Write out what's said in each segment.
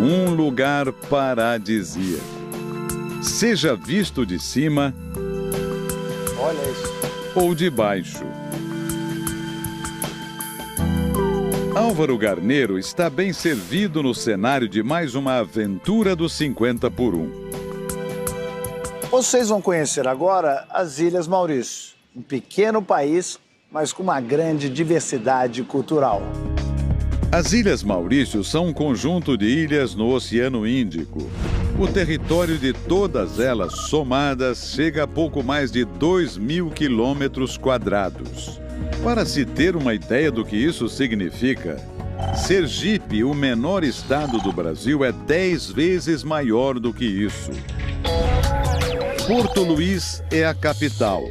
Um lugar paradisíaco. Seja visto de cima, olha isso, ou de baixo. Álvaro Garneiro está bem servido no cenário de mais uma aventura dos 50 por 1. Vocês vão conhecer agora as Ilhas Maurício, um pequeno país, mas com uma grande diversidade cultural. As Ilhas Maurício são um conjunto de ilhas no Oceano Índico. O território de todas elas somadas chega a pouco mais de 2.000 quilômetros quadrados. Para se ter uma ideia do que isso significa, Sergipe, o menor estado do Brasil, é 10 vezes maior do que isso. Porto Luís é a capital.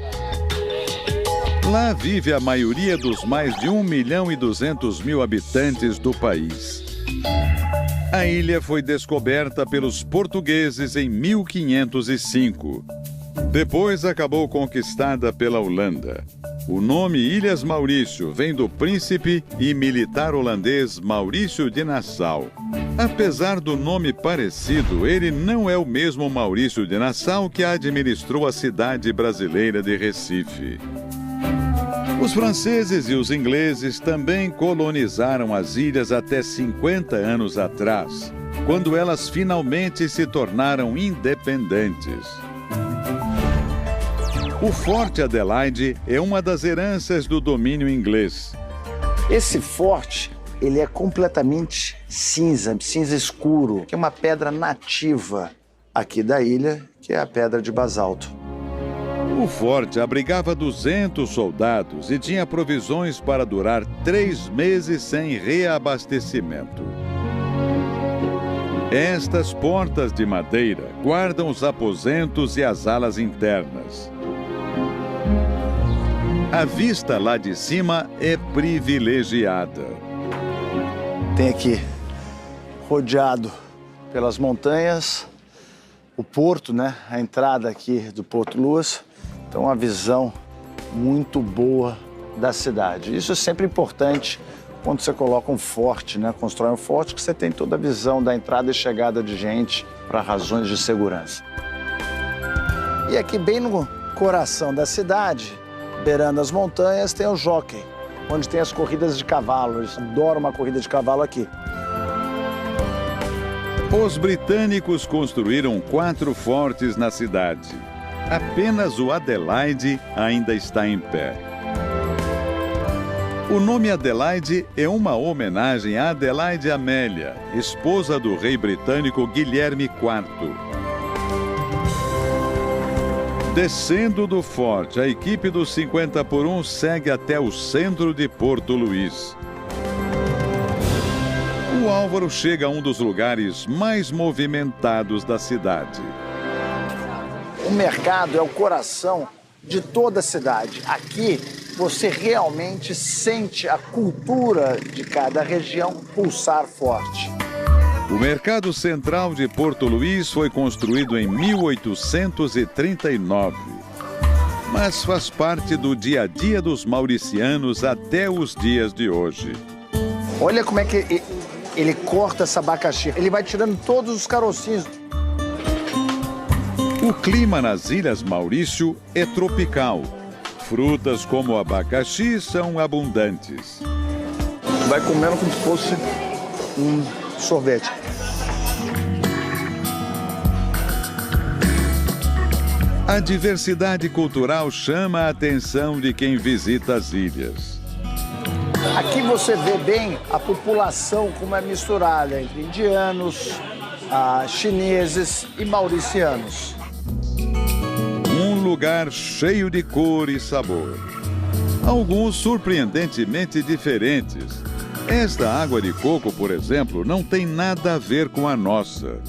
Lá vive a maioria dos mais de 1.200.000 habitantes do país. A ilha foi descoberta pelos portugueses em 1505. Depois acabou conquistada pela Holanda. O nome Ilhas Maurício vem do príncipe e militar holandês Maurício de Nassau. Apesar do nome parecido, ele não é o mesmo Maurício de Nassau que administrou a cidade brasileira de Recife. Os franceses e os ingleses também colonizaram as ilhas até 50 anos atrás, quando elas finalmente se tornaram independentes. O Forte Adelaide é uma das heranças do domínio inglês. Esse forte, ele é completamente cinza, cinza escuro, que é uma pedra nativa aqui da ilha, que é a pedra de basalto. O forte abrigava 200 soldados e tinha provisões para durar 3 meses sem reabastecimento. Estas portas de madeira guardam os aposentos e as alas internas. A vista lá de cima é privilegiada. Tem aqui, rodeado pelas montanhas, o porto, né? A entrada aqui do Porto Luas. Então, uma visão muito boa da cidade. Isso é sempre importante quando você coloca um forte, né? Constrói um forte, que você tem toda a visão da entrada e chegada de gente para razões de segurança. E aqui, bem no coração da cidade, beirando as montanhas, tem o Jockey, onde tem as corridas de cavalo. Eles adoram uma corrida de cavalo aqui. Os britânicos construíram 4 fortes na cidade. Apenas o Adelaide ainda está em pé. O nome Adelaide é uma homenagem a Adelaide Amélia, esposa do rei britânico Guilherme IV. Descendo do forte, a equipe dos 50 por 1 segue até o centro de Porto Luís. O Álvaro chega a um dos lugares mais movimentados da cidade. O mercado é o coração de toda a cidade. Aqui você realmente sente a cultura de cada região pulsar forte. O Mercado Central de Porto Luís foi construído em 1839, mas faz parte do dia a dia dos mauricianos até os dias de hoje. Olha como é que ele corta esse abacaxi. Ele vai tirando todos os carocinhos. O clima nas Ilhas Maurício é tropical. Frutas como o abacaxi são abundantes. Vai comendo como se fosse um sorvete. A diversidade cultural chama a atenção de quem visita as ilhas. Aqui você vê bem a população como é misturada entre indianos, chineses e mauricianos. Um lugar cheio de cor e sabor. Alguns surpreendentemente diferentes. Esta água de coco, por exemplo, não tem nada a ver com a nossa.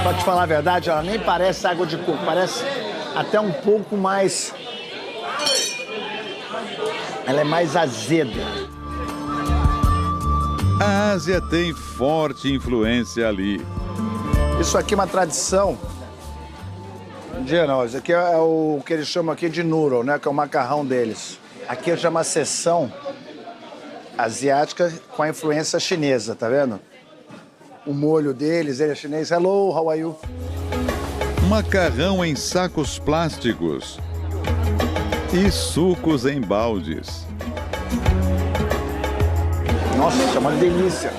Pra te falar a verdade, ela nem parece água de coco, parece até um pouco mais... Ela é mais azeda. A Ásia tem forte influência ali. Isso aqui é uma tradição indiana. Isso aqui é o que eles chamam aqui de noodle, né? Que é o macarrão deles. Aqui já é uma seção asiática com a influência chinesa, tá vendo? o molho deles, ele é chinês. Hello, how are you? Macarrão em sacos plásticos e sucos em baldes. Nossa, isso é uma delícia.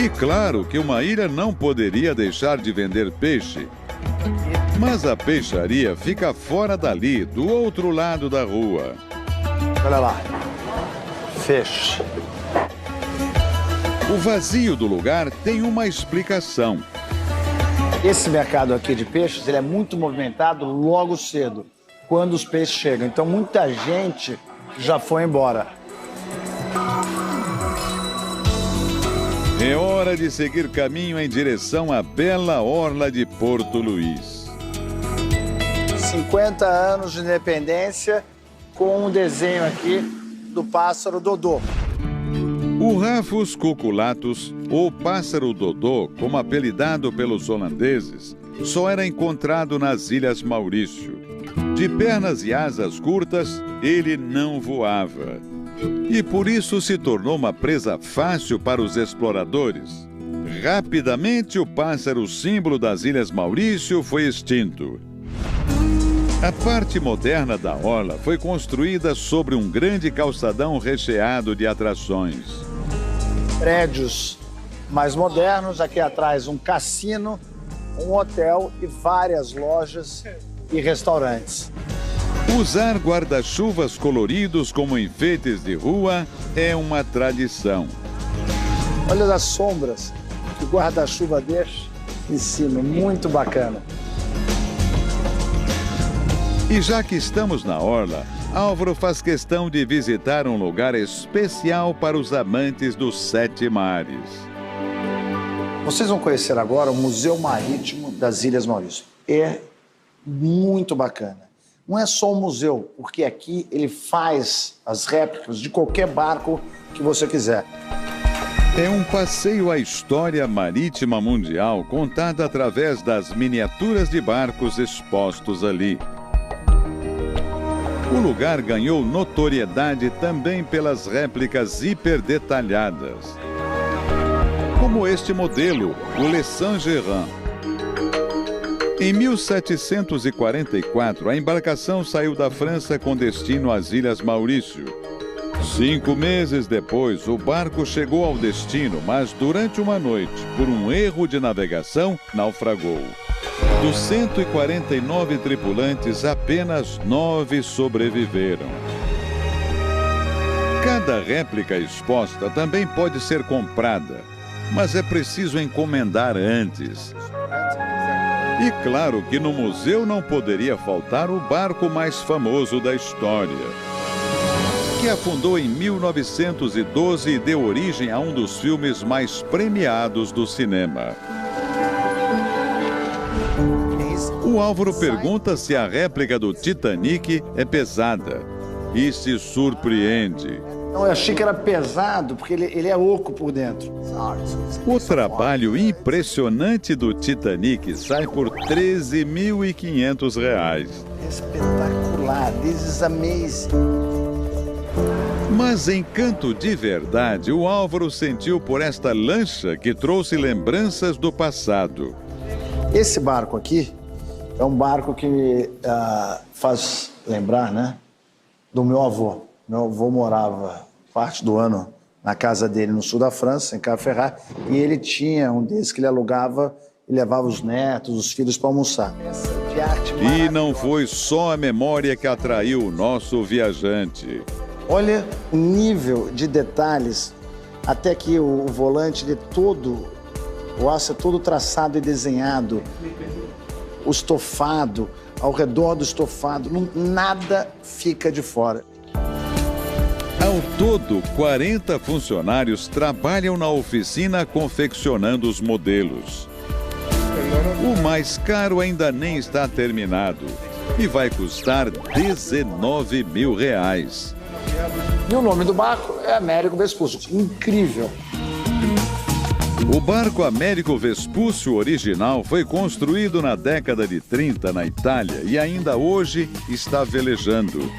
E claro que uma ilha não poderia deixar de vender peixe. Mas a peixaria fica fora dali, do outro lado da rua. Olha lá. Fish. O vazio do lugar tem uma explicação. Esse mercado aqui de peixes, ele é muito movimentado logo cedo, quando os peixes chegam. Então, muita gente já foi embora. É hora de seguir caminho em direção à bela orla de Porto Luís. 50 anos de independência com um desenho aqui do pássaro Dodô. O Rafus cuculatus, ou pássaro Dodô, como apelidado pelos holandeses, só era encontrado nas Ilhas Maurício. De pernas e asas curtas, ele não voava. E por isso se tornou uma presa fácil para os exploradores. Rapidamente, o pássaro símbolo das Ilhas Maurício foi extinto. A parte moderna da orla foi construída sobre um grande calçadão recheado de atrações. Prédios mais modernos, aqui atrás um cassino, um hotel e várias lojas e restaurantes. Usar guarda-chuvas coloridos como enfeites de rua é uma tradição. Olha as sombras que o guarda-chuva deixa em cima, muito bacana. E já que estamos na orla, Álvaro faz questão de visitar um lugar especial para os amantes dos 7 mares. Vocês vão conhecer agora o Museu Marítimo das Ilhas Maurício. É muito bacana. Não é só um museu, porque aqui ele faz as réplicas de qualquer barco que você quiser. É um passeio à história marítima mundial contada através das miniaturas de barcos expostos ali. O lugar ganhou notoriedade também pelas réplicas hiperdetalhadas, como este modelo, o Le Saint-Gérin. Em 1744, a embarcação saiu da França com destino às Ilhas Maurício. 5 meses depois, o barco chegou ao destino, mas durante uma noite, por um erro de navegação, naufragou. Dos 149 tripulantes, apenas 9 sobreviveram. Cada réplica exposta também pode ser comprada, mas é preciso encomendar antes. E claro que no museu não poderia faltar o barco mais famoso da história, que afundou em 1912 e deu origem a um dos filmes mais premiados do cinema. O Álvaro pergunta se a réplica do Titanic é pesada e se surpreende. Não, eu achei que era pesado, porque ele é oco por dentro. O trabalho impressionante do Titanic sai por R$ 13.500. Espetacular, this is amazing. Mas encanto de verdade, o Álvaro sentiu por esta lancha que trouxe lembranças do passado. Esse barco aqui é um barco que me faz lembrar, né, do meu avô. Meu avô morava parte do ano na casa dele no sul da França, em Cabo Ferrat, e ele tinha um desses que ele alugava e levava os netos, os filhos para almoçar. E não foi só a memória que atraiu o nosso viajante. Olha o nível de detalhes, até que o volante ele todo, o aço é todo traçado e desenhado, o estofado, ao redor do estofado, nada fica de fora. Ao todo, 40 funcionários trabalham na oficina confeccionando os modelos. O mais caro ainda nem está terminado e vai custar R$19 mil. E o nome do barco é Américo Vespúcio. Incrível! O barco Américo Vespúcio original foi construído na década de 30 na Itália e ainda hoje está velejando.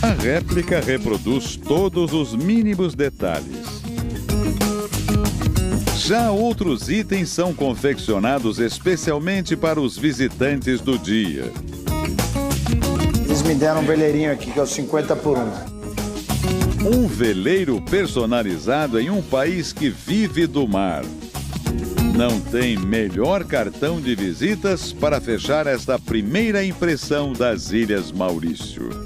A réplica reproduz todos os mínimos detalhes. Já outros itens são confeccionados especialmente para os visitantes do dia. Eles me deram um veleirinho aqui, que é o 50 por 1. Um veleiro personalizado em um país que vive do mar. Não tem melhor cartão de visitas para fechar esta primeira impressão das Ilhas Maurício.